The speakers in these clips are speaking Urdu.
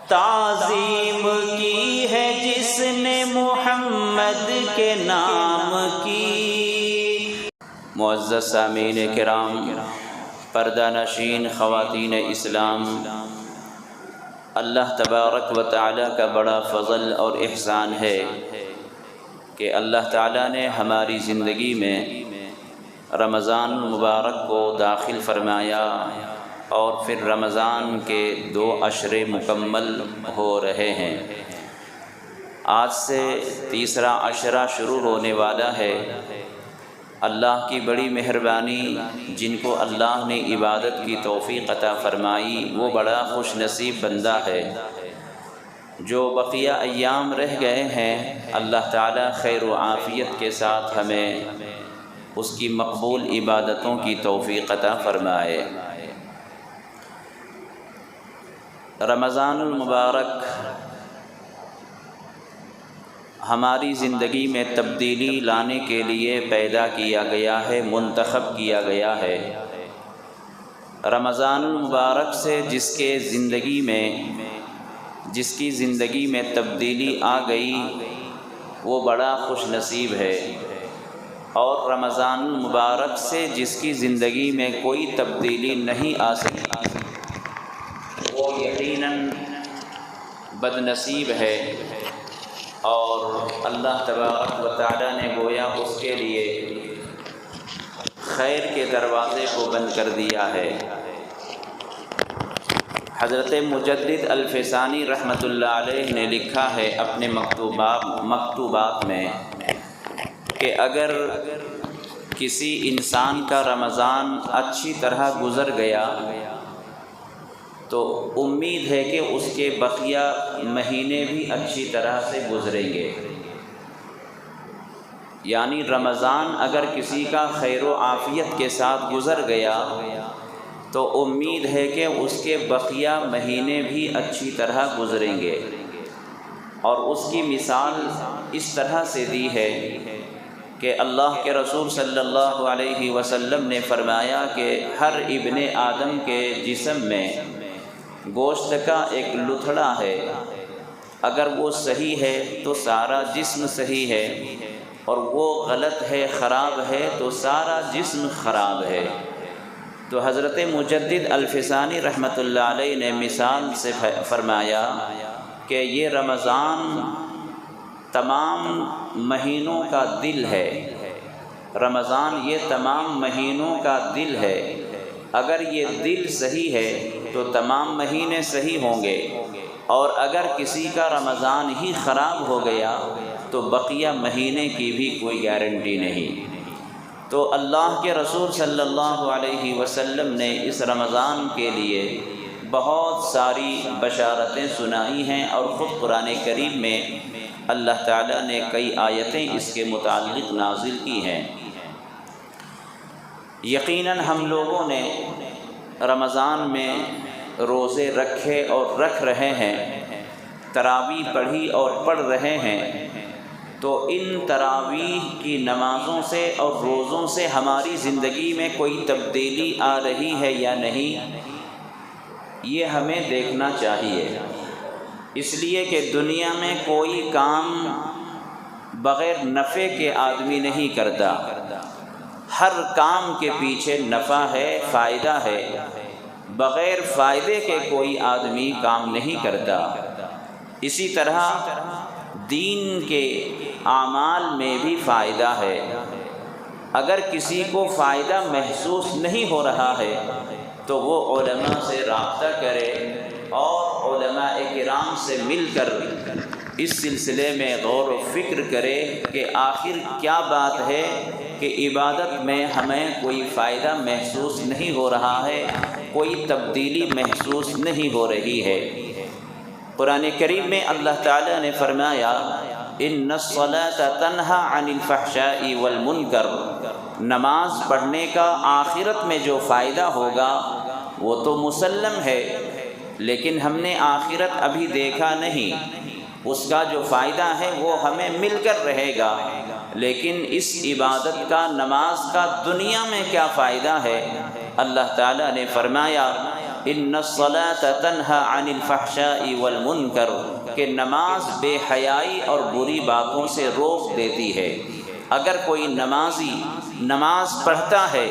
تعظیم کی ہے جس نے محمد کے نام کی۔ معزز سامعین کرام، پردہ نشین خواتین اسلام، اللہ تبارک و تعالیٰ کا بڑا فضل اور احسان ہے کہ اللہ تعالیٰ نے ہماری زندگی میں رمضان المبارک کو داخل فرمایا اور پھر رمضان کے 2 عشرے مکمل ہو رہے ہیں۔ آج سے تیسرا عشرہ شروع ہونے والا ہے۔ اللہ کی بڑی مہربانی، جن کو اللہ نے عبادت کی توفیق عطا فرمائی وہ بڑا خوش نصیب بندہ ہے۔ جو بقیہ ایام رہ گئے ہیں، اللہ تعالیٰ خیر و عافیت کے ساتھ ہمیں اس کی مقبول عبادتوں کی توفیق عطا فرمائے۔ رمضان المبارک ہماری زندگی میں تبدیلی لانے کے لیے پیدا کیا گیا ہے، منتخب کیا گیا ہے۔ رمضان المبارک سے جس کی زندگی میں تبدیلی آ گئی وہ بڑا خوش نصیب ہے، اور رمضان المبارک سے جس کی زندگی میں کوئی تبدیلی نہیں آ سکی وہ یقیناً بد نصیب ہے، اور اللہ تبارک و تعالیٰ نے گویا اس کے لیے خیر کے دروازے کو بند کر دیا ہے۔ حضرت مجدد الفسانی رحمۃ اللہ علیہ نے لکھا ہے اپنے مکتوبات میں کہ اگر کسی انسان کا رمضان اچھی طرح گزر گیا تو امید ہے کہ اس کے بقیہ مہینے بھی اچھی طرح سے گزریں گے۔ یعنی رمضان اگر کسی کا خیر و عافیت کے ساتھ گزر گیا تو امید ہے کہ اس کے بقیہ مہینے بھی اچھی طرح گزریں گے۔ اور اس کی مثال اس طرح سے دی ہے کہ اللہ کے رسول صلی اللہ علیہ وسلم نے فرمایا کہ ہر ابن آدم کے جسم میں گوشت کا ایک لتھڑا ہے، اگر وہ صحیح ہے تو سارا جسم صحیح ہے، اور وہ غلط ہے، خراب ہے تو سارا جسم خراب ہے۔ تو حضرت مجدد الفسانی رحمۃ اللہ علیہ نے مثال سے فرمایا کہ یہ رمضان تمام مہینوں کا دل ہے، رمضان یہ تمام مہینوں کا دل ہے۔ اگر یہ دل صحیح ہے تو تمام مہینے صحیح ہوں گے، اور اگر کسی کا رمضان ہی خراب ہو گیا تو بقیہ مہینے کی بھی کوئی گارنٹی نہیں۔ تو اللہ کے رسول صلی اللہ علیہ وسلم نے اس رمضان کے لیے بہت ساری بشارتیں سنائی ہیں، اور خود قرآن کریم میں اللہ تعالیٰ نے کئی آیتیں اس کے متعلق نازل کی ہیں۔ یقیناً ہم لوگوں نے رمضان میں روزے رکھے اور رکھ رہے ہیں، تراویح پڑھی اور پڑھ رہے ہیں، تو ان تراویح کی نمازوں سے اور روزوں سے ہماری زندگی میں کوئی تبدیلی آ رہی ہے یا نہیں، یہ ہمیں دیکھنا چاہیے۔ اس لیے کہ دنیا میں کوئی کام بغیر نفع کے آدمی نہیں کرتا، ہر کام کے پیچھے نفع ہے، فائدہ ہے، بغیر فائدے کے کوئی آدمی کام نہیں کرتا۔ اسی طرح دین کے اعمال میں بھی فائدہ ہے۔ اگر کسی کو فائدہ محسوس نہیں ہو رہا ہے تو وہ علماء سے رابطہ کرے اور علماء کرام سے مل کر اس سلسلے میں غور و فکر کرے کہ آخر کیا بات ہے کہ عبادت میں ہمیں کوئی فائدہ محسوس نہیں ہو رہا ہے، کوئی تبدیلی محسوس نہیں ہو رہی ہے۔ قرآن کریم میں اللہ تعالیٰ نے فرمایا ان الصلاۃ تنہی عن الفحشاء والمنکر، نماز پڑھنے کا آخرت میں جو فائدہ ہوگا وہ تو مسلم ہے، لیکن ہم نے آخرت ابھی دیکھا نہیں، اس کا جو فائدہ ہے وہ ہمیں مل کر رہے گا، لیکن اس عبادت کا، نماز کا دنیا میں کیا فائدہ ہے؟ اللہ تعالیٰ نے فرمایا ان الصلاۃ تنہی عن الفحشاء والمنکر کہ نماز بے حیائی اور بری باتوں سے روک دیتی ہے۔ اگر کوئی نمازی نماز پڑھتا ہے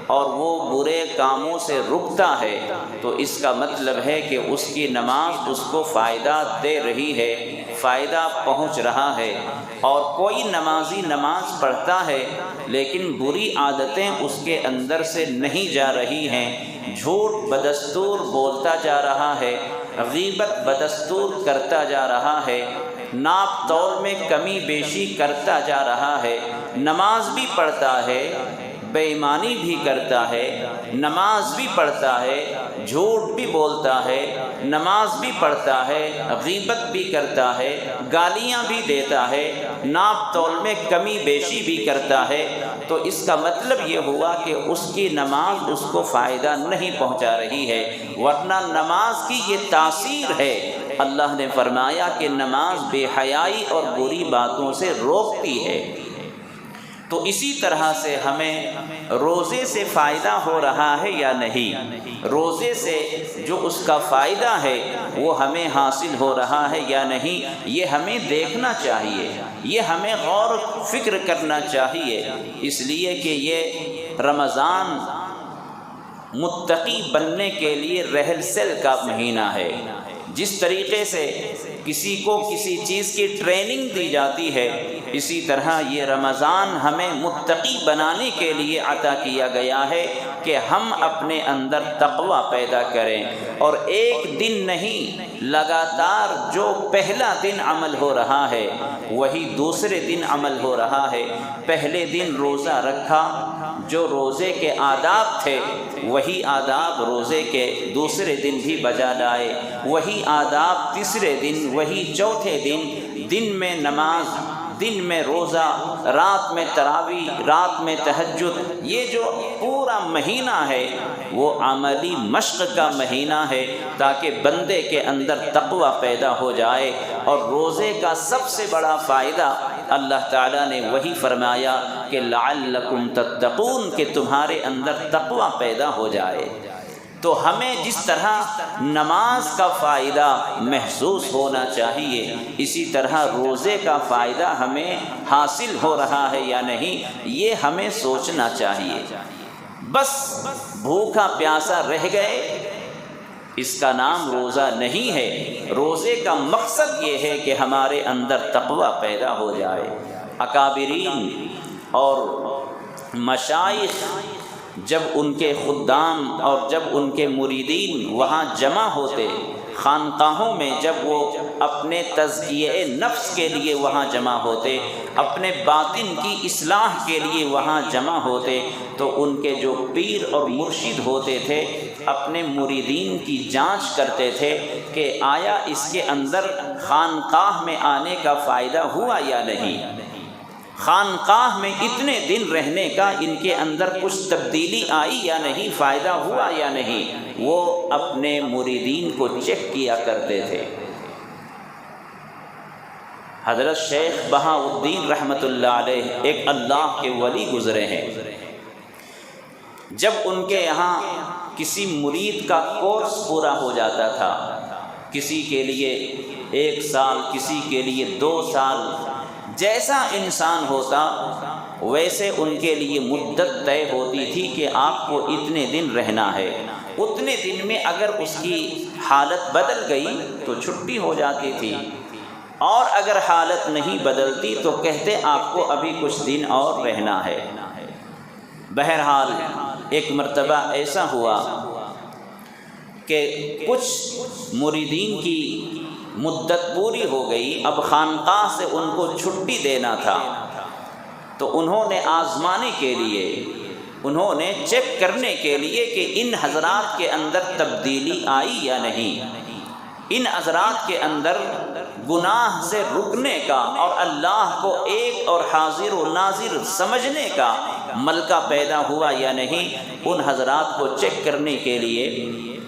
اور وہ برے کاموں سے رکتا ہے تو اس کا مطلب ہے کہ اس کی نماز اس کو فائدہ دے رہی ہے، فائدہ پہنچ رہا ہے۔ اور کوئی نمازی نماز پڑھتا ہے لیکن بری عادتیں اس کے اندر سے نہیں جا رہی ہیں، جھوٹ بدستور بولتا جا رہا ہے، غیبت بدستور کرتا جا رہا ہے، ناپ تول میں کمی بیشی کرتا جا رہا ہے، نماز بھی پڑھتا ہے، بے ایمانی بھی کرتا ہے، نماز بھی پڑھتا ہے، جھوٹ بھی بولتا ہے، نماز بھی پڑھتا ہے، غیبت بھی کرتا ہے، گالیاں بھی دیتا ہے، ناپ تول میں کمی بیشی بھی کرتا ہے، تو اس کا مطلب یہ ہوا کہ اس کی نماز اس کو فائدہ نہیں پہنچا رہی ہے، ورنہ نماز کی یہ تاثیر ہے۔ اللہ نے فرمایا کہ نماز بے حیائی اور بری باتوں سے روکتی ہے۔ تو اسی طرح سے ہمیں روزے سے فائدہ ہو رہا ہے یا نہیں، روزے سے جو اس کا فائدہ ہے وہ ہمیں حاصل ہو رہا ہے یا نہیں، یہ ہمیں دیکھنا چاہیے، یہ ہمیں غور و فکر کرنا چاہیے، اس لیے کہ یہ رمضان متقی بننے کے لیے رہسل کا مہینہ ہے۔ جس طریقے سے کسی کو کسی چیز کی ٹریننگ دی جاتی ہے، اسی طرح یہ رمضان ہمیں متقی بنانے کے لیے عطا کیا گیا ہے کہ ہم اپنے اندر تقوی پیدا کریں، اور ایک دن نہیں، لگاتار جو پہلا دن عمل ہو رہا ہے وہی دوسرے دن عمل ہو رہا ہے۔ پہلے دن روزہ رکھا، جو روزے کے آداب تھے وہی آداب روزے کے دوسرے دن بھی بجا لائے، وہی آداب تیسرے دن، وہی چوتھے دن میں نماز، دن میں روزہ، رات میں تراویح، رات میں تہجد۔ یہ جو پورا مہینہ ہے وہ عملی مشق کا مہینہ ہے تاکہ بندے کے اندر تقوی پیدا ہو جائے۔ اور روزے کا سب سے بڑا فائدہ اللہ تعالیٰ نے وہی فرمایا کہ لعلکم تتقون، کہ تمہارے اندر تقوی پیدا ہو جائے۔ تو ہمیں جس طرح نماز کا فائدہ محسوس ہونا چاہیے، اسی طرح روزے کا فائدہ ہمیں حاصل ہو رہا ہے یا نہیں، یہ ہمیں سوچنا چاہیے۔ بس بھوکا پیاسا رہ گئے، اس کا نام روزہ نہیں ہے۔ روزے کا مقصد یہ ہے کہ ہمارے اندر تقوی پیدا ہو جائے۔ اکابرین اور مشائخ جب ان کے خدام اور جب ان کے مریدین وہاں جمع ہوتے، خانقاہوں میں جب وہ اپنے تزکیہ نفس کے لیے وہاں جمع ہوتے، اپنے باطن کی اصلاح کے لیے وہاں جمع ہوتے، تو ان کے جو پیر اور مرشد ہوتے تھے اپنے مریدین کی جانچ کرتے تھے کہ آیا اس کے اندر خانقاہ میں آنے کا فائدہ ہوا یا نہیں، خانقاہ میں اتنے دن رہنے کا ان کے اندر کچھ تبدیلی آئی یا نہیں، فائدہ ہوا یا نہیں، وہ اپنے مریدین کو چیک کیا کرتے تھے۔ حضرت شیخ بہاؤالدین رحمۃ اللہ علیہ ایک اللہ کے ولی گزرے ہیں، جب ان کے یہاں کسی مرید کا کورس پورا ہو جاتا تھا، کسی کے لیے 1 سال، کسی کے لیے 2 سال، جیسا انسان ہوتا ویسے ان کے لیے مدت طے ہوتی تھی کہ آپ کو اتنے دن رہنا ہے۔ اتنے دن میں اگر اس کی حالت بدل گئی تو چھٹی ہو جاتی تھی، اور اگر حالت نہیں بدلتی تو کہتے آپ کو ابھی کچھ دن اور رہنا ہے۔ بہرحال ایک مرتبہ ایسا ہوا کہ کچھ مریدین کی مدت پوری ہو گئی، اب خانقاہ سے ان کو چھٹی دینا تھا، تو انہوں نے آزمانے کے لیے، انہوں نے چیک کرنے کے لیے کہ ان حضرات کے اندر تبدیلی آئی یا نہیں، ان حضرات کے اندر گناہ سے رکنے کا اور اللہ کو ایک اور حاضر و ناظر سمجھنے کا ملکہ پیدا ہوا یا نہیں۔ ان حضرات کو چیک کرنے کے لیے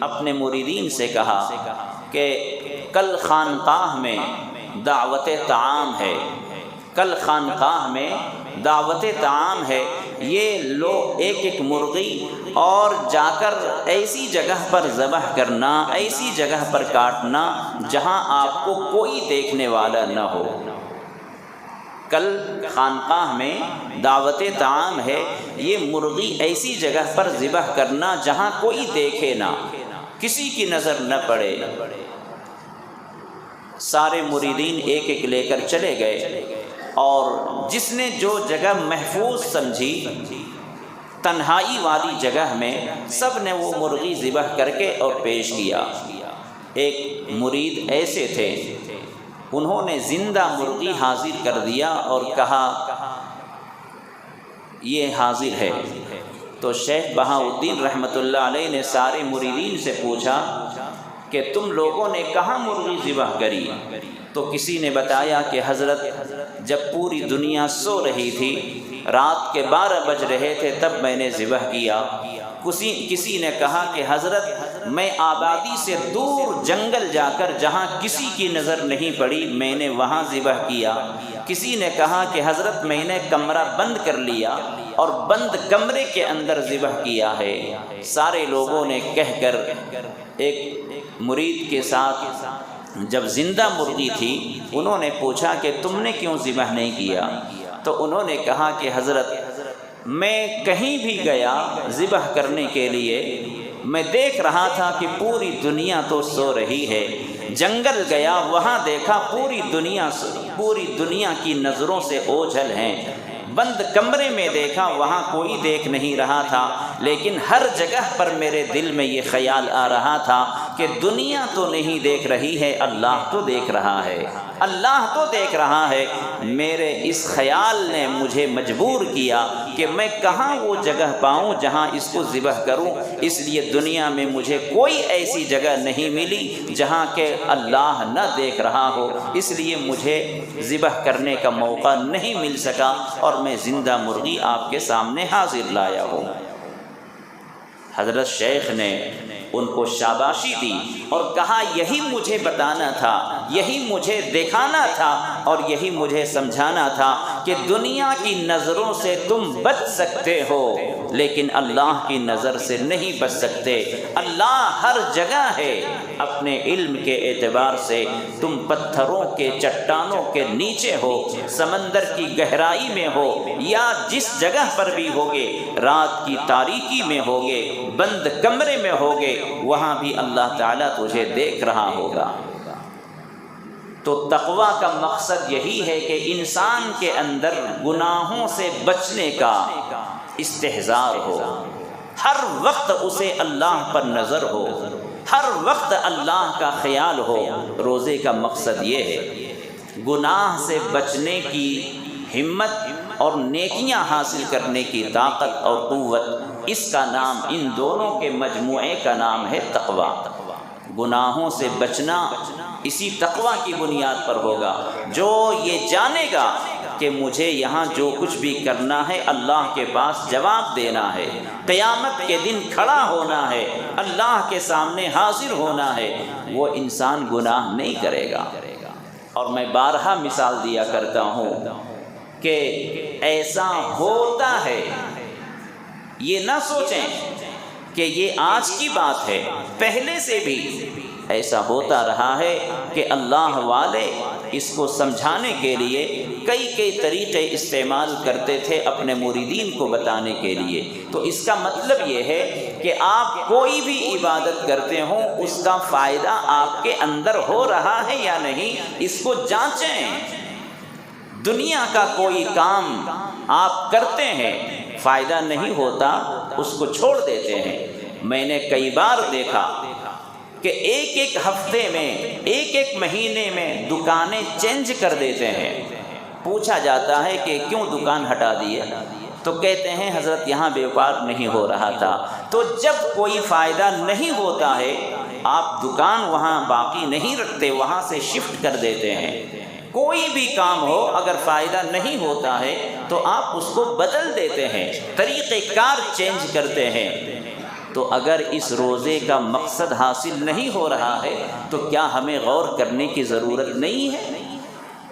اپنے مریدین سے کہا کہ کل خانقاہ میں دعوت طعام ہے، کل خانقاہ میں دعوت طعام ہے، یہ لو ایک ایک مرغی اور جا کر ایسی جگہ پر ذبح کرنا، ایسی جگہ پر کاٹنا جہاں آپ کو کوئی دیکھنے والا نہ ہو۔ کل خانقاہ میں دعوت طعام ہے، یہ مرغی ایسی جگہ پر ذبح کرنا جہاں کوئی دیکھے نہ، کسی کی نظر نہ پڑے۔ سارے مریدین ایک ایک لے کر چلے گئے، اور جس نے جو جگہ محفوظ سمجھی تنہائی والی جگہ میں، سب نے وہ مرغی ذبح کر کے اور پیش کیا۔ ایک مرید ایسے تھے، انہوں نے زندہ مرغی حاضر کر دیا اور کہا یہ حاضر ہے۔ تو شیخ بہاؤالدین رحمۃ اللہ علیہ نے سارے مریدین سے پوچھا کہ تم لوگوں نے کہاں مرغی ذبح کری؟ تو کسی نے بتایا کہ حضرت جب پوری دنیا سو رہی تھی، رات کے 12 بج رہے تھے، تب میں نے ذبح کیا۔ کسی نے کہا کہ حضرت میں آبادی سے دور جنگل جا کر جہاں کسی کی نظر نہیں پڑی میں نے وہاں ذبح کیا۔ کسی نے کہا کہ حضرت میں نے کمرہ بند کر لیا اور بند کمرے کے اندر ذبح کیا ہے۔ سارے لوگوں نے کہہ کر ایک مرید کے ساتھ جب زندہ مرغی تھی انہوں نے پوچھا کہ تم نے کیوں ذبح نہیں کیا؟ تو انہوں نے کہا کہ حضرت میں کہیں بھی گیا ذبح کرنے کے لیے، میں دیکھ رہا تھا کہ پوری دنیا تو سو رہی ہے، جنگل گیا وہاں دیکھا پوری دنیا کی نظروں سے اوجھل ہیں، بند کمرے میں دیکھا وہاں کوئی دیکھ نہیں رہا تھا، لیکن ہر جگہ پر میرے دل میں یہ خیال آ رہا تھا کہ دنیا تو نہیں دیکھ رہی ہے، اللہ تو دیکھ رہا ہے، اللہ تو دیکھ رہا ہے۔ میرے اس خیال نے مجھے مجبور کیا کہ میں کہاں وہ جگہ پاؤں جہاں اس کو ذبح کروں، اس لیے دنیا میں مجھے کوئی ایسی جگہ نہیں ملی جہاں کہ اللہ نہ دیکھ رہا ہو، اس لیے مجھے ذبح کرنے کا موقع نہیں مل سکا اور میں زندہ مرغی آپ کے سامنے حاضر لایا ہوں۔ حضرت شیخ نے ان کو شاباشی دی اور کہا یہی مجھے بتانا تھا، یہی مجھے دکھانا تھا اور یہی مجھے سمجھانا تھا کہ دنیا کی نظروں سے تم بچ سکتے ہو لیکن اللہ کی نظر سے نہیں بچ سکتے۔ اللہ ہر جگہ ہے، اپنے علم کے اعتبار سے تم پتھروں کے چٹانوں کے نیچے ہو، سمندر کی گہرائی میں ہو یا جس جگہ پر بھی ہوگے، رات کی تاریکی میں ہوگے، بند کمرے میں ہوگے، وہاں بھی اللہ تعالیٰ تجھے دیکھ رہا ہوگا۔ تو تقویٰ کا مقصد یہی ہے کہ انسان کے اندر گناہوں سے بچنے کا استحضار ہو، ہر وقت اسے اللہ پر نظر ہو، ہر وقت اللہ کا خیال ہو۔ روزے کا مقصد یہ ہے گناہ سے بچنے کی ہمت اور نیکیاں حاصل کرنے کی طاقت اور قوت، اس کا نام، ان دونوں کے مجموعے کا نام ہے تقویٰ۔ گناہوں سے بچنا اسی تقویٰ کی بنیاد پر ہوگا۔ جو یہ جانے گا کہ مجھے یہاں جو کچھ بھی کرنا ہے اللہ کے پاس جواب دینا ہے، قیامت کے دن کھڑا ہونا ہے، اللہ کے سامنے حاضر ہونا ہے، وہ انسان گناہ نہیں کرے گا۔ اور میں بارہا مثال دیا کرتا ہوں کہ ایسا ہوتا ہے، یہ نہ سوچیں کہ یہ آج کی بات ہے، پہلے سے بھی ایسا ہوتا رہا ہے کہ اللہ والے اس کو سمجھانے کے لیے کئی طریقے استعمال کرتے تھے اپنے مریدین کو بتانے کے لیے۔ تو اس کا مطلب یہ ہے کہ آپ کوئی بھی عبادت کرتے ہوں اس کا فائدہ آپ کے اندر ہو رہا ہے یا نہیں، اس کو جانچیں۔ دنیا کا کوئی کام آپ کرتے ہیں، فائدہ نہیں ہوتا، اس کو چھوڑ دیتے ہیں۔ میں نے کئی بار دیکھا کہ ایک ہفتے میں، ایک مہینے میں دکانیں چینج کر دیتے ہیں۔ پوچھا جاتا ہے کہ کیوں دکان ہٹا دیے؟ تو کہتے ہیں حضرت یہاں بیوپار نہیں ہو رہا تھا۔ تو جب کوئی فائدہ نہیں ہوتا ہے آپ دکان وہاں باقی نہیں رکھتے، وہاں سے شفٹ کر دیتے ہیں۔ کوئی بھی کام ہو اگر فائدہ نہیں ہوتا ہے تو آپ اس کو بدل دیتے ہیں، طریقہ کار چینج کرتے ہیں۔ تو اگر اس روزے کا مقصد حاصل نہیں ہو رہا ہے تو کیا ہمیں غور کرنے کی ضرورت نہیں ہے؟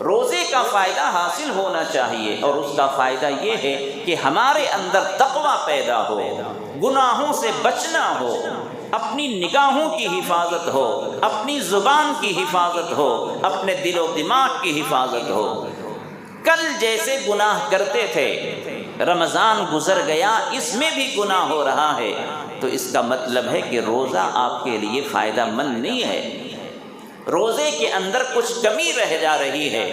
روزے کا فائدہ حاصل ہونا چاہیے، اور اس کا فائدہ یہ ہے کہ ہمارے اندر تقوی پیدا ہو، گناہوں سے بچنا ہو، اپنی نگاہوں کی حفاظت ہو، اپنی زبان کی حفاظت ہو، اپنے دل و دماغ کی حفاظت ہو۔ کل جیسے گناہ کرتے تھے، رمضان گزر گیا، اس میں بھی گناہ ہو رہا ہے، تو اس کا مطلب ہے کہ روزہ آپ کے لیے فائدہ مند نہیں ہے، روزے کے اندر کچھ کمی رہ جا رہی ہے،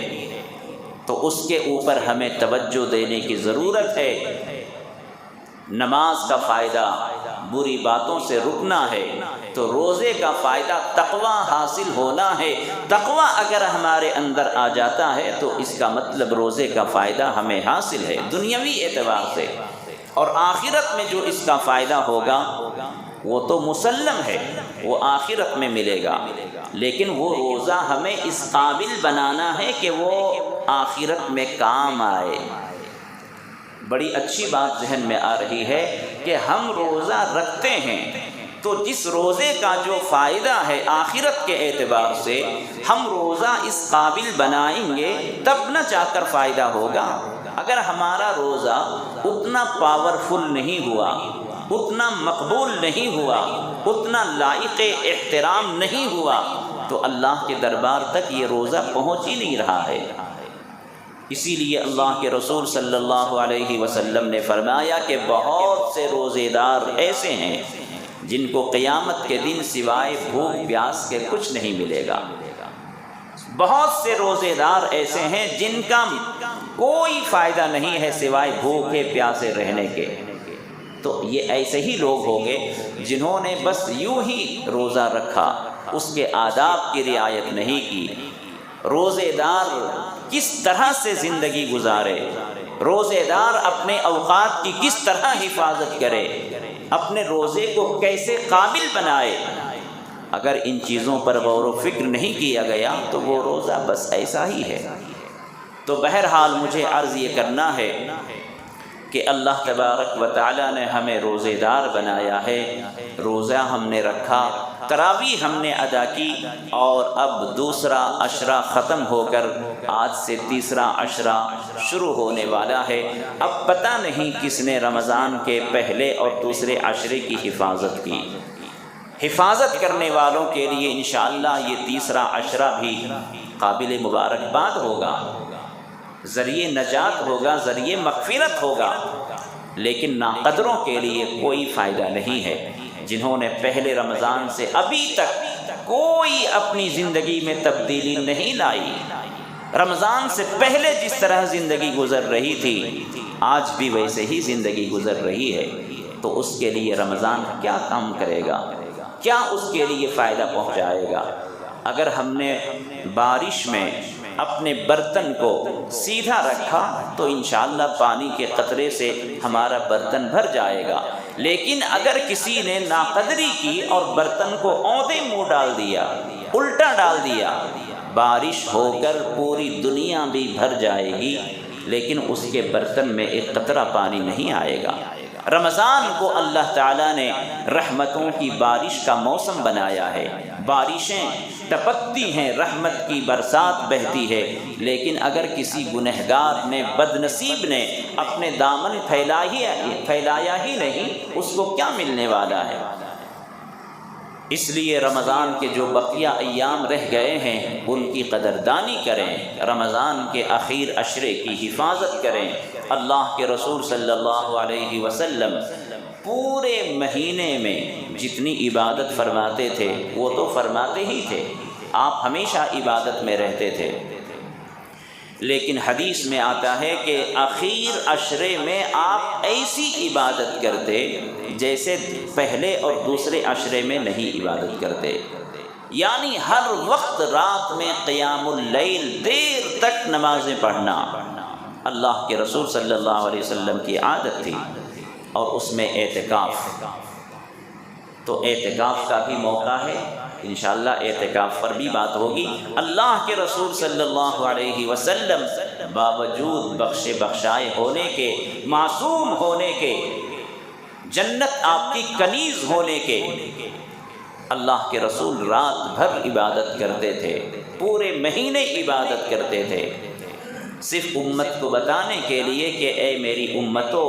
تو اس کے اوپر ہمیں توجہ دینے کی ضرورت ہے۔ نماز کا فائدہ بری باتوں سے رکنا ہے، تو روزے کا فائدہ تقوی حاصل ہونا ہے۔ تقوی اگر ہمارے اندر آ جاتا ہے تو اس کا مطلب روزے کا فائدہ ہمیں حاصل ہے دنیاوی اعتبار سے، اور آخرت میں جو اس کا فائدہ ہوگا وہ تو مسلم ہے، وہ آخرت میں ملے گا، لیکن وہ روزہ ہمیں اس قابل بنانا ہے کہ وہ آخرت میں کام آئے۔ بڑی اچھی بات ذہن میں آ رہی ہے کہ ہم روزہ رکھتے ہیں، تو جس روزے کا جو فائدہ ہے آخرت کے اعتبار سے، ہم روزہ اس قابل بنائیں گے تب نہ چاہ کر فائدہ ہوگا۔ اگر ہمارا روزہ اتنا پاورفل نہیں ہوا، اتنا مقبول نہیں ہوا، اتنا لائق احترام نہیں ہوا، تو اللہ کے دربار تک یہ روزہ پہنچ ہی نہیں رہا ہے۔ اسی لیے اللہ کے رسول صلی اللہ علیہ وسلم نے فرمایا کہ بہت سے روزے دار ایسے ہیں جن کو قیامت کے دن سوائے بھوک پیاس کے کچھ نہیں ملے گا۔ بہت سے روزے دار ایسے ہیں جن کا کوئی فائدہ نہیں ہے سوائے بھوکے پیاسے رہنے کے۔ تو یہ ایسے ہی لوگ ہوں گے جنہوں نے بس یوں ہی روزہ رکھا، اس کے آداب کی رعایت نہیں کی۔ روزے دار کس طرح سے زندگی گزارے، روزے دار اپنے اوقات کی کس طرح حفاظت کرے، اپنے روزے کو کیسے قابل بنائے، اگر ان چیزوں پر غور و فکر نہیں کیا گیا تو وہ روزہ بس ایسا ہی ہے۔ تو بہرحال مجھے عرض یہ کرنا ہے کہ اللہ تبارک و تعالیٰ نے ہمیں روزے دار بنایا ہے، روزہ ہم نے رکھا، تراویح ہم نے ادا کی، اور اب دوسرا عشرہ ختم ہو کر آج سے تیسرا عشرہ شروع ہونے والا ہے۔ اب پتہ نہیں کس نے رمضان کے پہلے اور دوسرے عشرے کی حفاظت کی۔ حفاظت کرنے والوں کے لیے انشاءاللہ یہ تیسرا عشرہ بھی قابل مبارکباد ہوگا، ذریعہ نجات ہوگا، ذریعہ مغفرت ہوگا، لیکن ناقدروں کے لیے کوئی فائدہ نہیں ہے، جنہوں نے پہلے رمضان سے ابھی تک کوئی اپنی زندگی میں تبدیلی نہیں لائی۔ رمضان سے پہلے جس طرح زندگی گزر رہی تھی آج بھی ویسے ہی زندگی گزر رہی ہے، تو اس کے لیے رمضان کیا کام کرے گا، کیا اس کے لیے فائدہ پہنچائے گا؟ اگر ہم نے بارش میں اپنے برتن کو سیدھا رکھا تو انشاءاللہ پانی کے قطرے سے ہمارا برتن بھر جائے گا، لیکن اگر کسی نے ناقدری کی اور برتن کو اوندا منہ ڈال دیا، الٹا ڈال دیا، بارش ہو کر پوری دنیا بھی بھر جائے گی لیکن اس کے برتن میں ایک قطرہ پانی نہیں آئے گا۔ رمضان کو اللہ تعالیٰ نے رحمتوں کی بارش کا موسم بنایا ہے، بارشیں ٹپکتی ہیں، رحمت کی برسات بہتی ہے، لیکن اگر کسی گنہگار نے، بد نصیب نے اپنے دامن پھیلایا ہی نہیں، اس کو کیا ملنے والا ہے؟ اس لیے رمضان کے جو بقیہ ایام رہ گئے ہیں ان کی قدردانی کریں، رمضان کے آخر عشرے کی حفاظت کریں۔ اللہ کے رسول صلی اللہ علیہ وسلم پورے مہینے میں جتنی عبادت فرماتے تھے وہ تو فرماتے ہی تھے، آپ ہمیشہ عبادت میں رہتے تھے، لیکن حدیث میں آتا ہے کہ آخر عشرے میں آپ ایسی عبادت کرتے جیسے پہلے اور دوسرے عشرے میں نہیں عبادت کرتے، یعنی ہر وقت رات میں قیام اللیل، دیر تک نمازیں پڑھنا اللہ کے رسول صلی اللہ علیہ وسلم کی عادت تھی، اور اس میں اعتکاف۔ تو اعتکاف کا بھی موقع ہے، انشاءاللہ اعتکاف پر بھی بات ہوگی۔ اللہ کے رسول صلی اللہ علیہ وسلم باوجود بخشائے ہونے کے، معصوم ہونے کے، جنت آپ کی کنیز ہونے کے، اللہ کے رسول رات بھر عبادت کرتے تھے، پورے مہینے عبادت کرتے تھے، صرف امت کو بتانے کے لیے کہ اے میری امتو،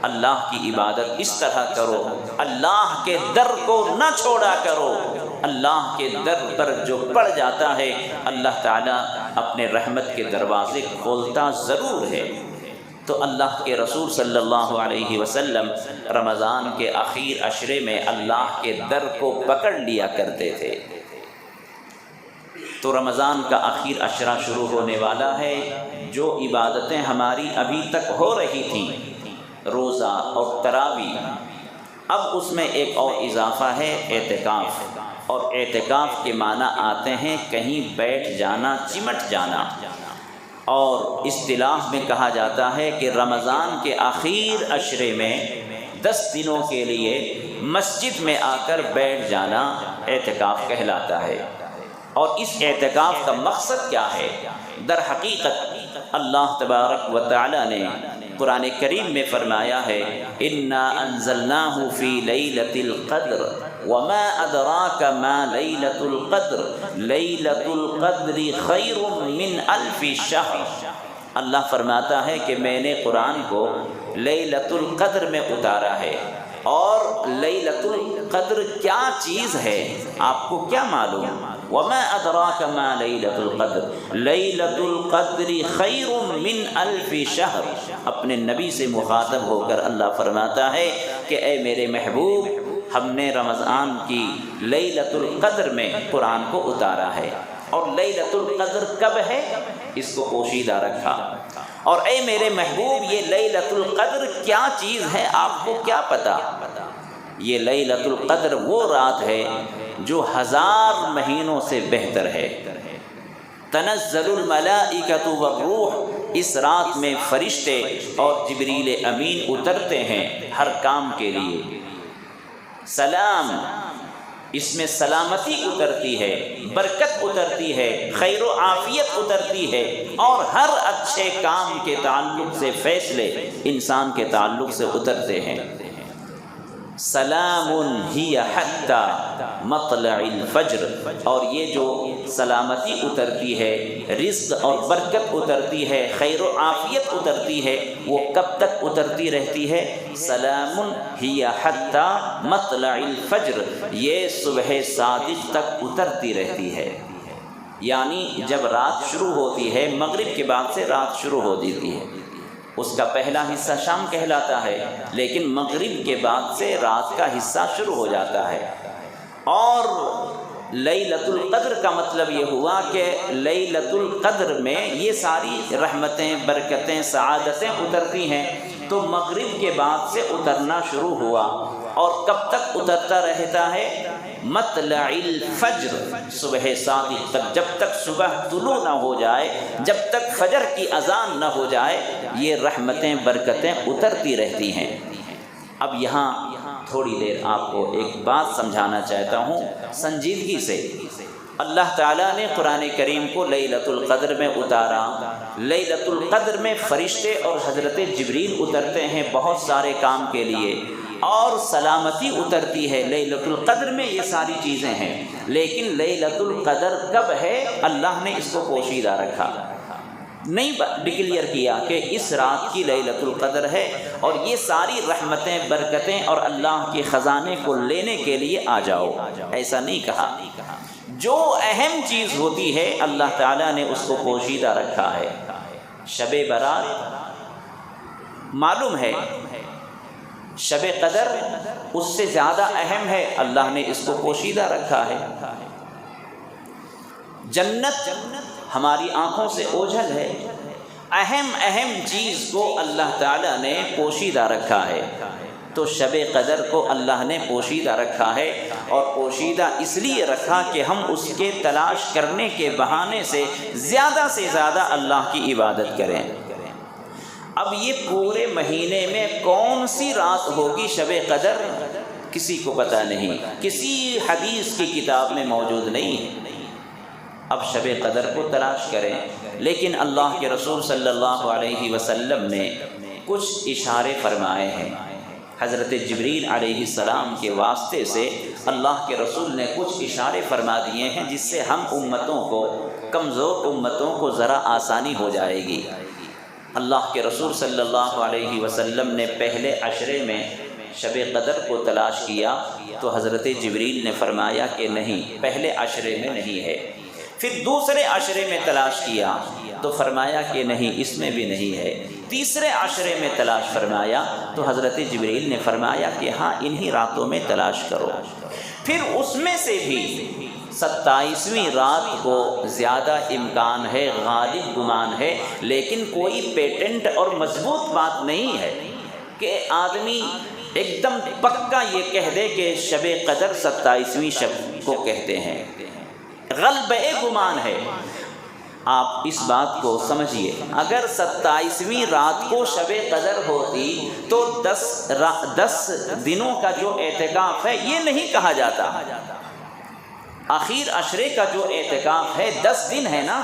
اللہ کی عبادت اس طرح کرو، اللہ کے در کو نہ چھوڑا کرو۔ اللہ کے در پر جو پڑ جاتا ہے اللہ تعالیٰ اپنے رحمت کے دروازے کھولتا ضرور ہے۔ تو اللہ کے رسول صلی اللہ علیہ وسلم رمضان کے آخر عشرے میں اللہ کے در کو پکڑ لیا کرتے تھے۔ تو رمضان کا آخر عشرہ شروع ہونے والا ہے، جو عبادتیں ہماری ابھی تک ہو رہی تھیں، روزہ اور تراویح، اب اس میں ایک اور اضافہ ہے، اعتکاف۔ اور اعتکاف کے معنی آتے ہیں کہیں بیٹھ جانا، چمٹ جانا، اور اصطلاح میں کہا جاتا ہے کہ رمضان کے آخر عشرے میں 10 دنوں کے لیے مسجد میں آ کر بیٹھ جانا اعتکاف کہلاتا ہے۔ اور اس اعتکاف کا مقصد کیا ہے؟ در حقیقت اللہ تبارک و تعالی نے قرآن کریم میں فرمایا ہے، انا انزلناہ فی لیلۃ القدر وما ادراک ما لیلۃ القدر لیلۃ القدر خیر من الف شہر۔ اللہ فرماتا ہے کہ میں نے قرآن کو لیلۃ القدر میں اتارا ہے، اور لیلۃ القدر کیا چیز ہے آپ کو کیا معلوم؟ وما ادراک ما لیلۃ القدر لیلۃ القدر خیر من الف شہر۔ اپنے نبی سے مخاطب ہو کر اللہ فرماتا ہے کہ اے میرے محبوب، ہم نے رمضان کی لیلۃ القدر میں قرآن کو اتارا ہے، اور لیلۃ القدر کب ہے اس کو پوشیدہ رکھا۔ اور اے میرے محبوب، یہ لیلۃ القدر کیا چیز ہے آپ کو کیا پتہ؟ یہ لیلۃ القدر وہ رات ہے جو 1000 مہینوں سے بہتر ہے۔ تنزل الملائکۃ والروح، اس رات میں فرشتے اور جبریل امین اترتے ہیں ہر کام کے لیے۔ سلام، اس میں سلامتی اترتی ہے، برکت اترتی ہے، خیر و عافیت اترتی ہے، اور ہر اچھے کام کے تعلق سے فیصلے انسان کے تعلق سے اترتے ہیں۔ سلام ہی حتی مطلع الفجر، اور یہ جو سلامتی اترتی ہے، رزق اور برکت اترتی ہے، خیر و عافیت اترتی ہے، وہ کب تک اترتی رہتی ہے؟ سلام ہی حتی مطلع الفجر، یہ صبح صادق تک اترتی رہتی ہے۔ یعنی جب رات شروع ہوتی ہے، مغرب کے بعد سے رات شروع ہو جاتی ہے، اس کا پہلا حصہ شام کہلاتا ہے، لیکن مغرب کے بعد سے رات کا حصہ شروع ہو جاتا ہے۔ اور لیلۃ القدر کا مطلب یہ ہوا کہ لیلۃ القدر میں یہ ساری رحمتیں، برکتیں، سعادتیں اترتی ہیں، تو مغرب کے بعد سے اترنا شروع ہوا، اور کب تک اترتا رہتا ہے؟ مطلع الفجر، صبح صادق تک، جب تک صبح طلوع نہ ہو جائے، جب تک فجر کی اذان نہ ہو جائے، یہ رحمتیں، برکتیں اترتی رہتی ہیں۔ اب یہاں تھوڑی دیر آپ کو ایک بات سمجھانا چاہتا ہوں سنجیدگی سے۔ اللہ تعالیٰ نے قرآن کریم کو لیلۃ القدر میں اتارا۔ لیلۃ القدر میں فرشتے اور حضرت جبریل اترتے ہیں بہت سارے کام کے لیے، اور سلامتی اترتی ہے لیلۃ القدر میں، یہ ساری چیزیں ہیں۔ لیکن لیلۃ القدر کب ہے؟ اللہ نے اس کو پوشیدہ رکھا، نہیں ڈکلیئر کیا کہ اس رات کی لیلۃ القدر ہے، اور یہ ساری رحمتیں، برکتیں اور اللہ کے خزانے کو لینے کے لیے آ جاؤ، ایسا نہیں کہا۔ جو اہم چیز ہوتی ہے اللہ تعالیٰ نے اس کو پوشیدہ رکھا ہے۔ شب برات معلوم ہے، شب قدر اس سے زیادہ اہم ہے، اللہ نے اس کو پوشیدہ رکھا ہے۔ جنت ہماری آنکھوں سے اوجھل ہے، اہم چیز کو اللہ تعالیٰ نے پوشیدہ رکھا ہے، تو شب قدر کو اللہ نے پوشیدہ رکھا ہے، اور پوشیدہ اس لیے رکھا کہ ہم اس کے تلاش کرنے کے بہانے سے زیادہ اللہ کی عبادت کریں۔ اب یہ پورے مہینے میں کون سی رات ہوگی شب قدر، کسی کو پتہ نہیں، کسی حدیث کی کتاب میں موجود نہیں ہے۔ اب شب قدر کو تلاش کریں، لیکن اللہ کے رسول صلی اللہ علیہ وسلم نے کچھ اشارے فرمائے ہیں۔ حضرت جبریل علیہ السلام کے واسطے سے اللہ کے رسول نے کچھ اشارے فرما دیے ہیں جس سے ہم امتوں کو، کمزور امتوں کو ذرا آسانی ہو جائے گی۔ اللہ کے رسول صلی اللہ علیہ وسلم نے پہلے عشرے میں شب قدر کو تلاش کیا تو حضرت جبریل نے فرمایا کہ نہیں، پہلے عشرے میں نہیں ہے۔ پھر دوسرے عشرے میں تلاش کیا تو فرمایا کہ نہیں، اس میں بھی نہیں ہے۔ تیسرے عشرے میں تلاش فرمایا تو حضرت جبریل نے فرمایا کہ ہاں، انہی راتوں میں تلاش کرو۔ پھر اس میں سے بھی 27ویں رات کو زیادہ امکان ہے، غالب گمان ہے، لیکن کوئی پیٹنٹ اور مضبوط بات نہیں ہے کہ آدمی ایک دم پکا یہ کہہ دے کہ شب قدر 27ویں شب کو کہتے ہیں، غلبہ گمان ہے۔ آپ اس بات کو سمجھیے، اگر 27ویں رات کو شب قدر ہوتی تو 10 دنوں کا جو اعتکاف ہے یہ نہیں کہا جاتا۔ آخر عشرے کا جو اعتکاف ہے 10 دن ہے نا،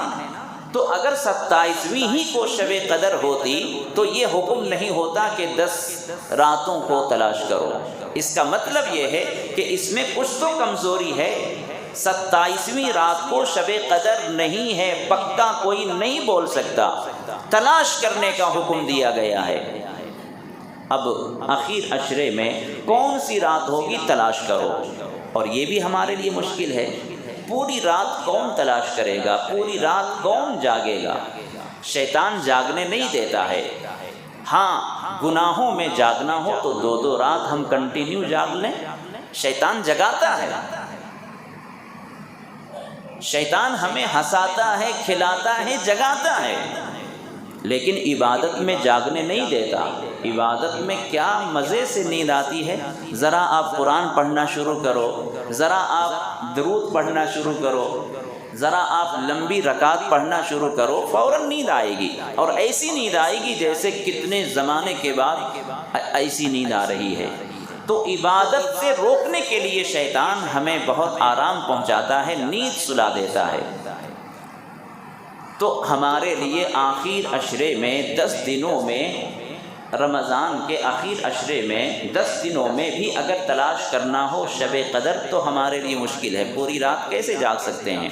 تو اگر 27ویں ہی کو شب قدر ہوتی تو یہ حکم نہیں ہوتا کہ 10 راتوں کو تلاش کرو۔ اس کا مطلب یہ ہے کہ اس میں کچھ تو کمزوری ہے۔ 27ویں رات کو شب قدر نہیں ہے، پکا کوئی نہیں بول سکتا، تلاش کرنے کا حکم دیا گیا ہے۔ اب آخر عشرے میں کون سی رات ہوگی تلاش کرو، اور یہ بھی ہمارے لیے مشکل ہے۔ پوری رات کون تلاش کرے گا؟ پوری رات کون جاگے گا؟ شیطان جاگنے نہیں دیتا ہے۔ ہاں، گناہوں میں جاگنا ہو تو 2 رات ہم کنٹینیو جاگ لیں، شیطان جگاتا ہے، شیطان ہمیں ہنساتا ہے، کھلاتا ہے، جگاتا ہے، لیکن عبادت میں جاگنے نہیں دیتا۔ عبادت میں کیا مزے سے نیند آتی ہے، ذرا آپ قرآن پڑھنا شروع کرو، ذرا آپ درود پڑھنا شروع کرو، ذرا آپ لمبی رکعت پڑھنا شروع کرو، فوراً نیند آئے گی، اور ایسی نیند آئے گی جیسے کتنے زمانے کے بعد ایسی نیند آ رہی ہے۔ تو عبادت سے روکنے کے لیے شیطان ہمیں بہت آرام پہنچاتا ہے، نیند سلا دیتا ہے۔ تو ہمارے لیے آخر عشرے میں 10 دنوں میں، رمضان کے آخر عشرے میں 10 دنوں میں بھی اگر تلاش کرنا ہو شب قدر تو ہمارے لیے مشکل ہے، پوری رات کیسے جاگ سکتے ہیں؟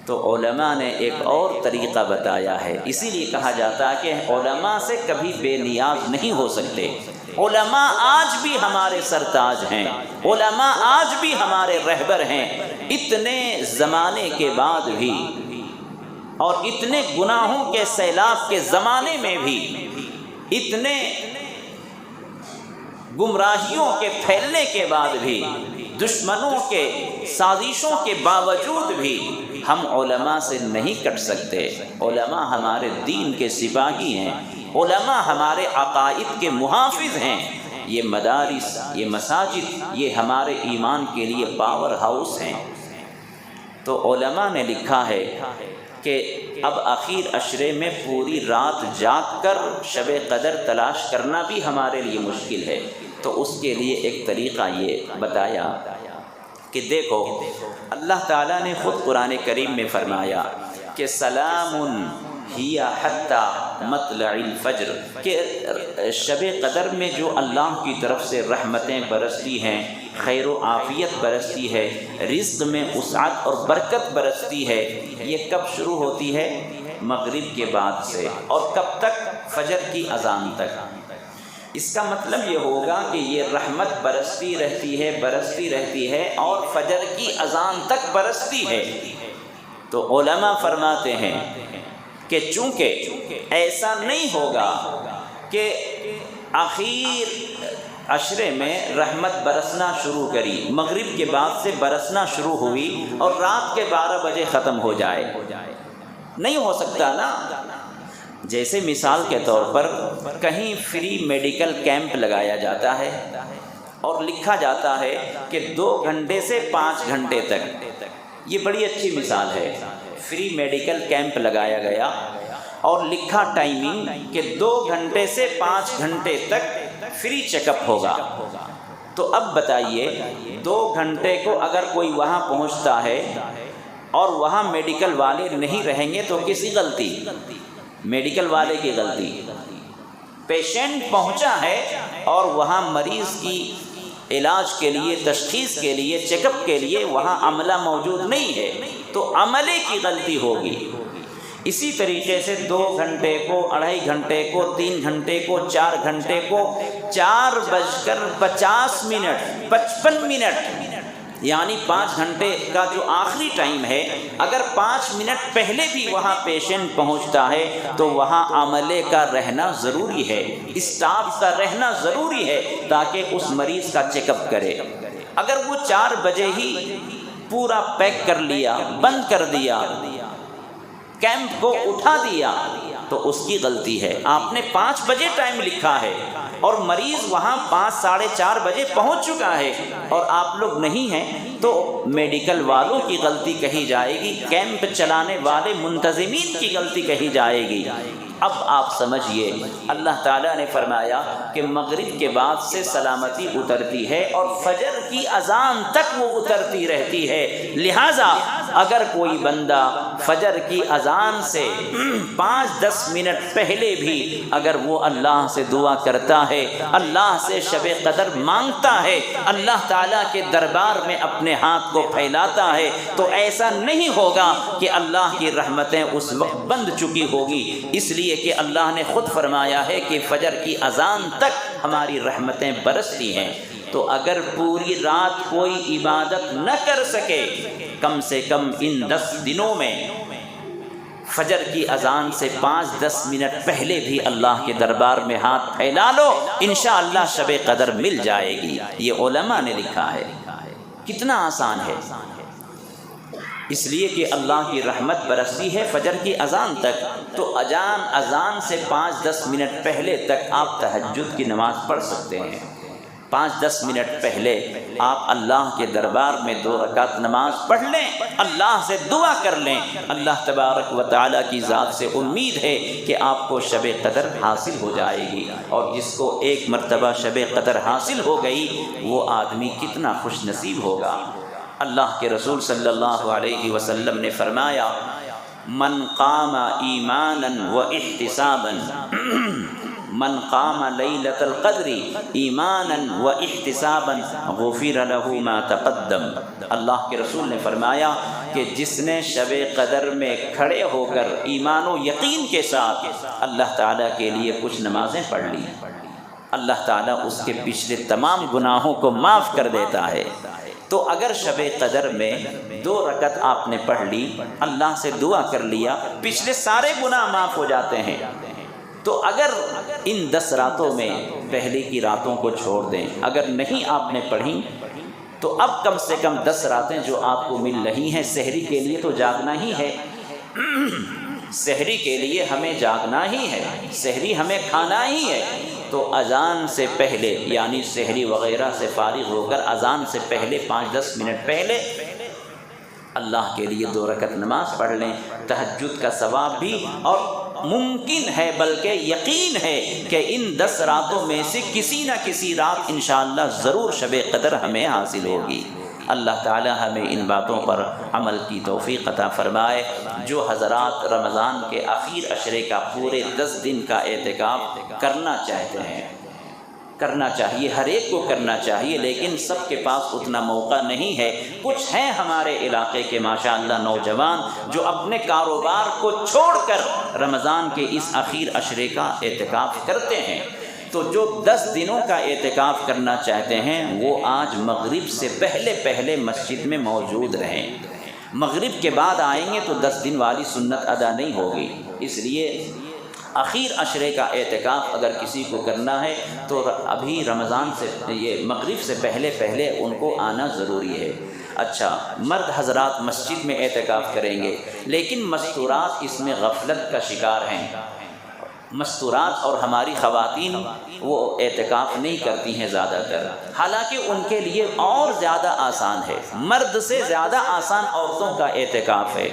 تو علماء نے ایک اور طریقہ بتایا ہے، اسی لیے کہا جاتا ہے کہ علماء سے کبھی بے نیاز نہیں ہو سکتے۔ علماء آج بھی ہمارے سرتاج ہیں، علماء آج بھی ہمارے رہبر ہیں، اتنے زمانے کے بعد بھی اور اتنے گناہوں کے سیلاب کے زمانے میں بھی، اتنے گمراہیوں کے پھیلنے کے بعد بھی، دشمنوں کے سازشوں کے باوجود بھی ہم علماء سے نہیں کٹ سکتے۔ علماء ہمارے دین کے سپاہی ہیں، علماء ہمارے عقائد کے محافظ ہیں۔ یہ مدارس، یہ مساجد، یہ ہمارے ایمان کے لیے پاور ہاؤس ہیں۔ تو علماء نے لکھا ہے کہ اب آخر عشرے میں پوری رات جاگ کر شب قدر تلاش کرنا بھی ہمارے لیے مشکل ہے، تو اس کے لیے ایک طریقہ یہ بتایا کہ دیکھو، اللہ تعالیٰ نے خود قرآن کریم میں فرمایا کہ سلام ہی حتی مطلع الفجر، کہ شب قدر میں جو اللہ کی طرف سے رحمتیں برستی ہیں، خیر و عافیت برستی ہے، رزق میں وسعت اور برکت برستی ہے، یہ کب شروع ہوتی ہے؟ مغرب کے بعد سے، اور کب تک؟ فجر کی اذان تک۔ اس کا مطلب یہ ہوگا کہ یہ رحمت برستی رہتی ہے اور فجر کی اذان تک برستی ہے۔ تو علماء فرماتے ہیں کہ چونکہ ایسا نہیں ہوگا کہ آخر عشرے میں رحمت برسنا شروع کری، مغرب کے بعد سے برسنا شروع ہوئی اور رات کے 12 بجے ختم ہو جائے، نہیں ہو سکتا نا۔ جیسے مثال کے طور پر کہیں فری میڈیکل کیمپ لگایا جاتا ہے اور لکھا جاتا ہے کہ 2 گھنٹے سے 5 گھنٹے تک، یہ بڑی اچھی مثال ہے۔ فری میڈیکل کیمپ لگایا گیا اور لکھا ٹائمنگ کہ 2 گھنٹے سے 5 گھنٹے تک فری چیک اپ ہوگا۔ تو اب بتائیے 2 گھنٹے کو اگر کوئی وہاں پہنچتا ہے اور وہاں میڈیکل والے نہیں رہیں گے تو کس کی غلطی؟ میڈیکل والے کی غلطی۔ پیشنٹ پہنچا ہے اور وہاں مریض کی علاج کے لیے، تشخیص کے لیے، چیک اپ کے لیے وہاں عملہ موجود نہیں ہے تو عملے کی غلطی ہوگی۔ اسی طریقے سے 2 گھنٹے کو، 2.5 گھنٹے کو، 3 گھنٹے کو، 4 گھنٹے کو 4:50 منٹ 55 منٹ یعنی 5 گھنٹے کا جو آخری ٹائم ہے، اگر 5 منٹ پہلے بھی وہاں پیشنٹ پہنچتا ہے تو وہاں عملے کا رہنا ضروری ہے، اسٹاف کا رہنا ضروری ہے تاکہ اس مریض کا چیک اپ کرے۔ اگر وہ 4 بجے ہی پورا پیک کر لیا، بند کر دیا، کیمپ کو اٹھا دیا تو اس کی غلطی ہے۔ آپ نے 5 بجے ٹائم لکھا ہے اور مریض وہاں 5 ساڑھے 4 بجے پہنچ چکا ہے اور آپ لوگ نہیں ہیں تو میڈیکل والوں کی غلطی کہی جائے گی، کیمپ چلانے والے منتظمین کی غلطی کہی جائے گی۔ اب آپ سمجھیے، اللہ تعالیٰ نے فرمایا کہ مغرب کے بعد سے سلامتی اترتی ہے اور فجر کی اذان تک وہ اترتی رہتی ہے، لہٰذا اگر کوئی بندہ فجر کی اذان سے 5-10 منٹ پہلے بھی اگر وہ اللہ سے دعا کرتا ہے، اللہ سے شب قدر مانگتا ہے، اللہ تعالیٰ کے دربار میں اپنے ہاتھ کو پھیلاتا ہے تو ایسا نہیں ہوگا کہ اللہ کی رحمتیں اس وقت بند چکی ہوگی، اس لیے کہ اللہ نے خود فرمایا ہے کہ فجر کی اذان تک ہماری رحمتیں برستی ہیں۔ تو اگر پوری رات کوئی عبادت نہ کر سکے، کم سے کم ان 10 دنوں میں فجر کی اذان سے 5-10 منٹ پہلے بھی اللہ کے دربار میں ہاتھ پھیلا لو، انشاءاللہ شب قدر مل جائے گی۔ یہ علماء نے لکھا ہے، کتنا آسان ہے، اس لیے کہ اللہ کی رحمت برستی ہے فجر کی اذان تک، تو اذان سے 5-10 منٹ پہلے تک آپ تہجد کی نماز پڑھ سکتے ہیں۔ 5-10 منٹ پہلے آپ اللہ کے دربار میں 2 رکعت نماز پڑھ لیں، اللہ سے دعا کر لیں، اللہ تبارک و تعالیٰ کی ذات سے امید ہے کہ آپ کو شب قدر حاصل ہو جائے گی، اور جس کو ایک مرتبہ شب قدر حاصل ہو گئی وہ آدمی کتنا خوش نصیب ہوگا۔ اللہ کے رسول صلی اللہ علیہ وسلم نے فرمایا، من قام ایمانا و احتسابا من قام لیلۃ القدر ایمانا و احتسابا غفر له ما تقدم۔ اللہ کے رسول نے فرمایا کہ جس نے شب قدر میں کھڑے ہو کر ایمان و یقین کے ساتھ اللہ تعالیٰ کے لیے کچھ نمازیں پڑھ لی، اللہ تعالیٰ اس کے پچھلے تمام گناہوں کو معاف کر دیتا ہے۔ تو اگر شب قدر میں 2 رکعت آپ نے پڑھ لی، اللہ سے دعا کر لیا، پچھلے سارے گناہ معاف ہو جاتے ہیں۔ تو اگر ان 10 راتوں میں پہلے کی راتوں کو چھوڑ دیں، اگر نہیں آپ نے پڑھی تو اب کم سے کم 10 راتیں جو آپ کو مل رہی ہیں، سحری کے لیے تو جاگنا ہی ہے، سحری کے لیے ہمیں جاگنا ہی ہے، سحری ہمیں کھانا ہی ہے، تو اذان سے پہلے یعنی سحری وغیرہ سے فارغ ہو کر اذان سے پہلے 5-10 منٹ پہلے اللہ کے لیے 2 رکعت نماز پڑھ لیں۔ تہجد کا ثواب بھی، اور ممکن ہے بلکہ یقین ہے کہ ان 10 راتوں میں سے کسی نہ کسی رات انشاءاللہ ضرور شب قدر ہمیں حاصل ہوگی۔ اللہ تعالی ہمیں ان باتوں پر عمل کی توفیق عطا فرمائے۔ جو حضرات رمضان کے آخر عشرے کا پورے 10 دن کا اعتکاف کرنا چاہتے ہیں، کرنا چاہیے، ہر ایک کو کرنا چاہیے، لیکن سب کے پاس اتنا موقع نہیں ہے۔ کچھ ہیں ہمارے علاقے کے ماشاءاللہ نوجوان جو اپنے کاروبار کو چھوڑ کر رمضان کے اس آخر عشرے کا اعتکاف کرتے ہیں، تو جو 10 دنوں کا اعتکاف کرنا چاہتے ہیں وہ آج مغرب سے پہلے مسجد میں موجود رہیں۔ مغرب کے بعد آئیں گے تو 10 دن والی سنت ادا نہیں ہوگی، اس لیے آخر عشرے کا اعتکاف اگر کسی کو کرنا ہے تو ابھی رمضان سے یہ مغرب سے پہلے ان کو آنا ضروری ہے۔ اچھا، مرد حضرات مسجد میں اعتکاف کریں گے، لیکن مستورات اس میں غفلت کا شکار ہیں۔ مستورات اور ہماری خواتین وہ اعتکاف نہیں کرتی ہیں زیادہ تر، حالانکہ ان کے لیے اور زیادہ آسان ہے، مرد سے زیادہ آسان عورتوں کا اعتکاف ہے۔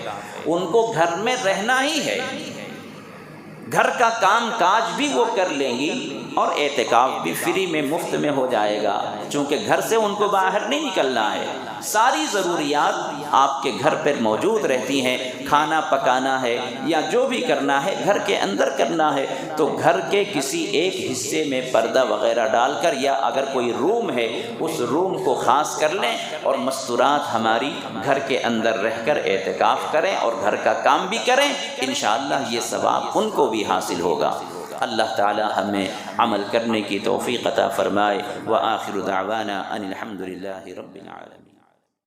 ان کو گھر میں رہنا ہی ہے، گھر کا کام کاج بھی وہ کر لیں گی اور اعتکاف بھی فری میں مفت میں ہو جائے گا، چونکہ گھر سے ان کو باہر نہیں نکلنا ہے، ساری ضروریات آپ کے گھر پر موجود رہتی ہیں۔ کھانا پکانا ہے یا جو بھی کرنا ہے گھر کے اندر کرنا ہے تو گھر کے کسی ایک حصے میں پردہ وغیرہ ڈال کر، یا اگر کوئی روم ہے اس روم کو خاص کر لیں اور مستورات ہماری گھر کے اندر رہ کر اعتکاف کریں اور گھر کا کام بھی کریں، انشاءاللہ یہ ثواب ان کو بھی حاصل ہوگا۔ اللہ تعالی ہمیں عمل کرنے کی توفیق عطا فرمائے۔ وآخر دعوانا ان الحمد للہ رب العالمین۔